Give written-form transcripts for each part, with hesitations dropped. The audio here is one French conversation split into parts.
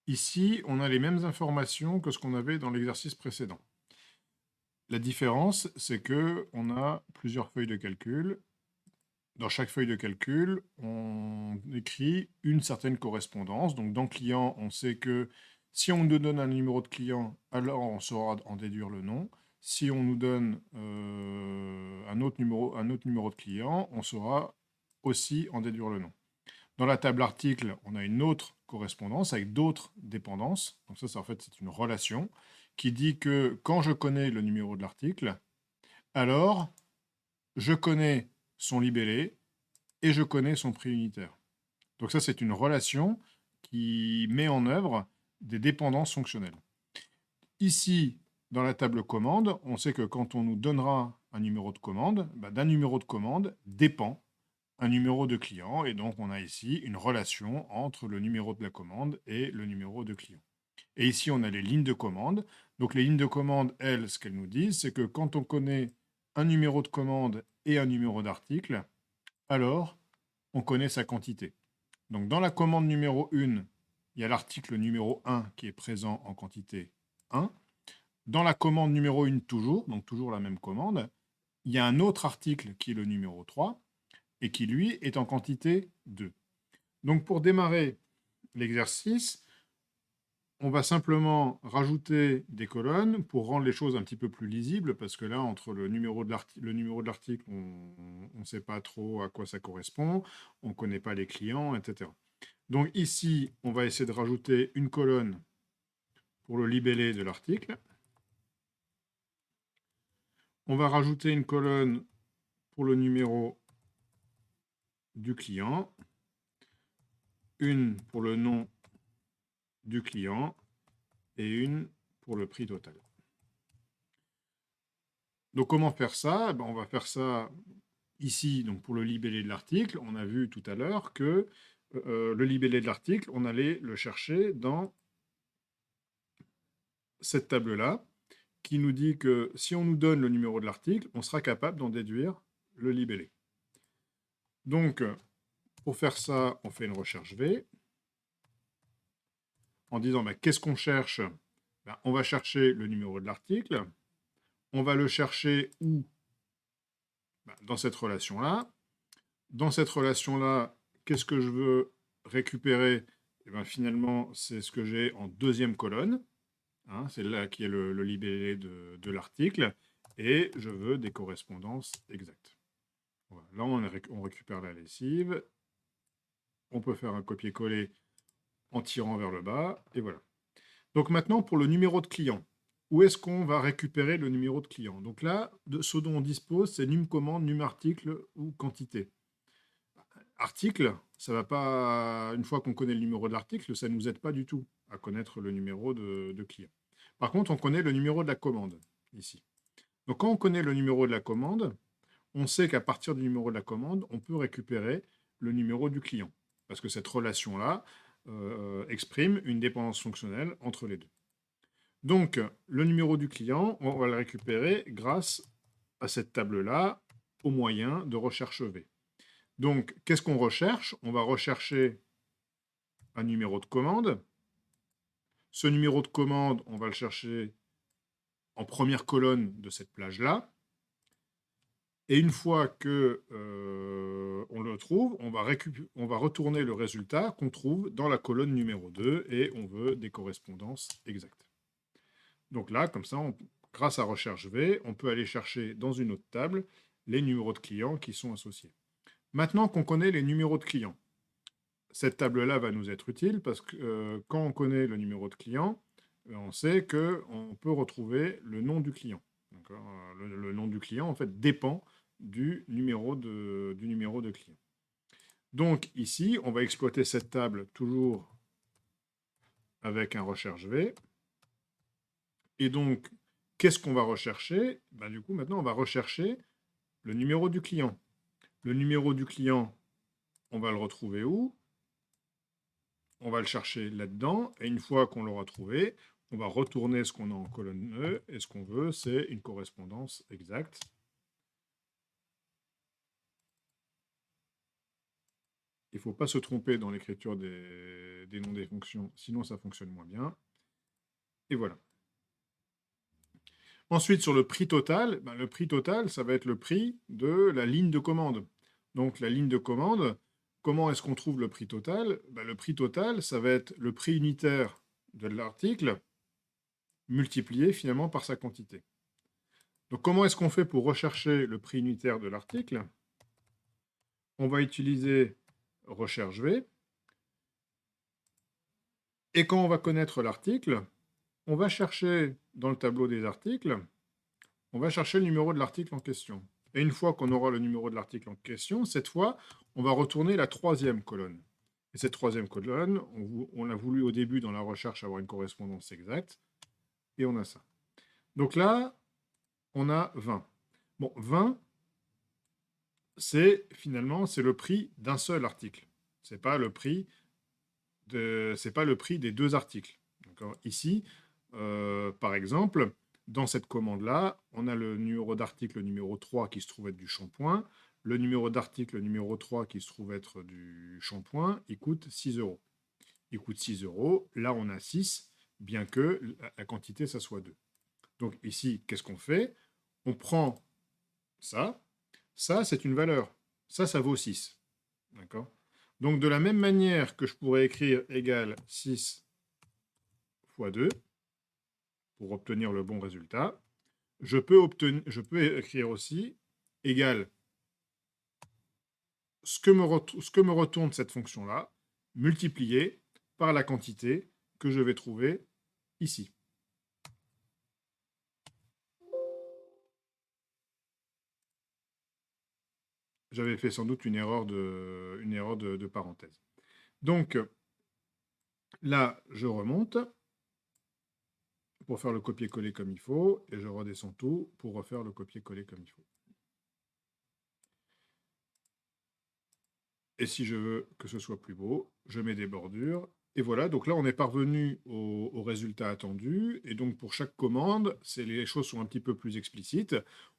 Ici, on a les mêmes informations que ce qu'on avait dans l'exercice précédent. La différence, c'est que on a plusieurs feuilles de calcul. Dans chaque feuille de calcul, on écrit une certaine correspondance. Donc dans client, on sait que si on nous donne un numéro de client, alors on saura en déduire le nom. Si on nous donne un autre numéro de client, on saura aussi en déduire le nom. Dans la table article, on a une autre correspondance avec d'autres dépendances. Donc ça, en fait, c'est une relation qui dit que quand je connais le numéro de l'article, alors je connais son libellé et je connais son prix unitaire. Donc ça, c'est une relation qui met en œuvre des dépendances fonctionnelles. Ici, dans la table commande, on sait que quand on nous donnera un numéro de commande, d'un numéro de commande dépend un numéro de client, et donc on a ici une relation entre le numéro de la commande et le numéro de client. Et ici, on a les lignes de commande. Donc les lignes de commande, elles, ce qu'elles nous disent, c'est que quand on connaît un numéro de commande et un numéro d'article, alors on connaît sa quantité. Donc dans la commande numéro 1, il y a l'article numéro 1 qui est présent en quantité 1. Dans la commande numéro 1 toujours, donc toujours la même commande, il y a un autre article qui est le numéro 3 et qui lui est en quantité 2. Donc pour démarrer l'exercice, on va simplement rajouter des colonnes pour rendre les choses un petit peu plus lisibles, parce que là, entre le numéro de l'article, on ne sait pas trop à quoi ça correspond, on ne connaît pas les clients, etc. Donc ici, on va essayer de rajouter une colonne pour le libellé de l'article. On va rajouter une colonne pour le numéro du client, une pour le nom du client et une pour le prix total. Donc comment faire ça? On va faire ça ici, donc pour le libellé de l'article. On a vu tout à l'heure que le libellé de l'article, on allait le chercher dans cette table-là, qui nous dit que si on nous donne le numéro de l'article, on sera capable d'en déduire le libellé. Donc, pour faire ça, on fait une recherche V, en disant qu'est-ce qu'on cherche? On va chercher le numéro de l'article, on va le chercher où? Dans cette relation-là. Dans cette relation-là, qu'est-ce que je veux récupérer? Finalement, c'est ce que j'ai en deuxième colonne. Hein, c'est là qui est le libellé de l'article. Et je veux des correspondances exactes. Voilà. Là, on récupère la lessive. On peut faire un copier-coller en tirant vers le bas. Et voilà. Donc maintenant, pour le numéro de client. Où est-ce qu'on va récupérer le numéro de client? Donc là, ce dont on dispose, c'est num commande, num article ou quantité. Article, ça va pas, une fois qu'on connaît le numéro de l'article, ça ne nous aide pas du tout à connaître le numéro de client. Par contre, on connaît le numéro de la commande, ici. Donc quand on connaît le numéro de la commande, on sait qu'à partir du numéro de la commande, on peut récupérer le numéro du client. Parce que cette relation-là exprime une dépendance fonctionnelle entre les deux. Donc, le numéro du client, on va le récupérer grâce à cette table-là, au moyen de recherche V. Donc, qu'est-ce qu'on recherche? On va rechercher un numéro de commande. Ce numéro de commande, on va le chercher en première colonne de cette plage-là. Et une fois que on le trouve, on va retourner le résultat qu'on trouve dans la colonne numéro 2 et on veut des correspondances exactes. Donc là, comme ça, grâce à recherche V, on peut aller chercher dans une autre table les numéros de clients qui sont associés. Maintenant qu'on connaît les numéros de clients, cette table-là va nous être utile parce que quand on connaît le numéro de client, on sait qu'on peut retrouver le nom du client. Le nom du client, en fait, dépend du numéro de client. Donc ici, on va exploiter cette table toujours avec un recherche V. Et donc, qu'est-ce qu'on va rechercher? Du coup, maintenant, on va rechercher le numéro du client. Le numéro du client, on va le retrouver où? On va le chercher là-dedans, et une fois qu'on l'aura trouvé, on va retourner ce qu'on a en colonne E, et ce qu'on veut, c'est une correspondance exacte. Il ne faut pas se tromper dans l'écriture des noms des fonctions, sinon ça fonctionne moins bien. Et voilà. Ensuite, sur le prix total, le prix total, ça va être le prix de la ligne de commande. Donc la ligne de commande, comment est-ce qu'on trouve le prix total? Le prix total, ça va être le prix unitaire de l'article multiplié finalement par sa quantité. Donc comment est-ce qu'on fait pour rechercher le prix unitaire de l'article? On va utiliser recherche V. Et quand on va connaître l'article, on va chercher dans le tableau des articles, on va chercher le numéro de l'article en question. Et une fois qu'on aura le numéro de l'article en question, cette fois, on va retourner la troisième colonne. Et cette troisième colonne, on a voulu au début dans la recherche avoir une correspondance exacte, et on a ça. Donc là, on a 20. Bon, 20, c'est finalement, c'est le prix d'un seul article. C'est pas le prix des deux articles. Ici, par exemple, dans cette commande-là, on a le numéro d'article numéro 3 qui se trouve être du shampoing. Le numéro d'article numéro 3 qui se trouve être du shampoing, il coûte 6 euros. Il coûte 6 euros. Là, on a 6, bien que la quantité, ça soit 2. Donc ici, qu'est-ce qu'on fait? On prend ça. Ça, c'est une valeur. Ça vaut 6. D'accord? Donc de la même manière que je pourrais écrire égal 6 fois 2, pour obtenir le bon résultat, je peux écrire aussi égal ce que me retourne cette fonction-là, multiplié par la quantité que je vais trouver ici. J'avais fait sans doute une erreur de parenthèse. Donc, là, je remonte pour faire le copier-coller comme il faut, et je redescends tout pour refaire le copier-coller comme il faut. Et si je veux que ce soit plus beau, je mets des bordures. Et voilà, donc là, on est parvenu au résultat attendu. Et donc, pour chaque commande, les choses sont un petit peu plus explicites.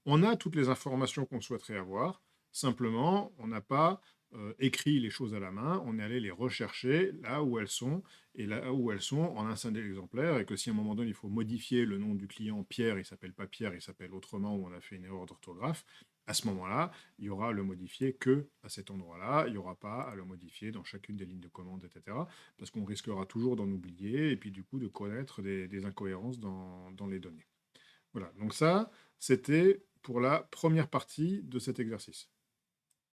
On a toutes les informations qu'on souhaiterait avoir. Simplement, on n'a pas écrit les choses à la main. On est allé les rechercher là où elles sont. Et là où elles sont en un seul exemplaire. Et que si à un moment donné, il faut modifier le nom du client Pierre, il s'appelle pas Pierre, il s'appelle autrement, ou on a fait une erreur d'orthographe, à ce moment-là, il y aura à le modifier que à cet endroit-là, il n'y aura pas à le modifier dans chacune des lignes de commande, etc. Parce qu'on risquera toujours d'en oublier et puis du coup de connaître des incohérences dans les données. Voilà, donc ça, c'était pour la première partie de cet exercice.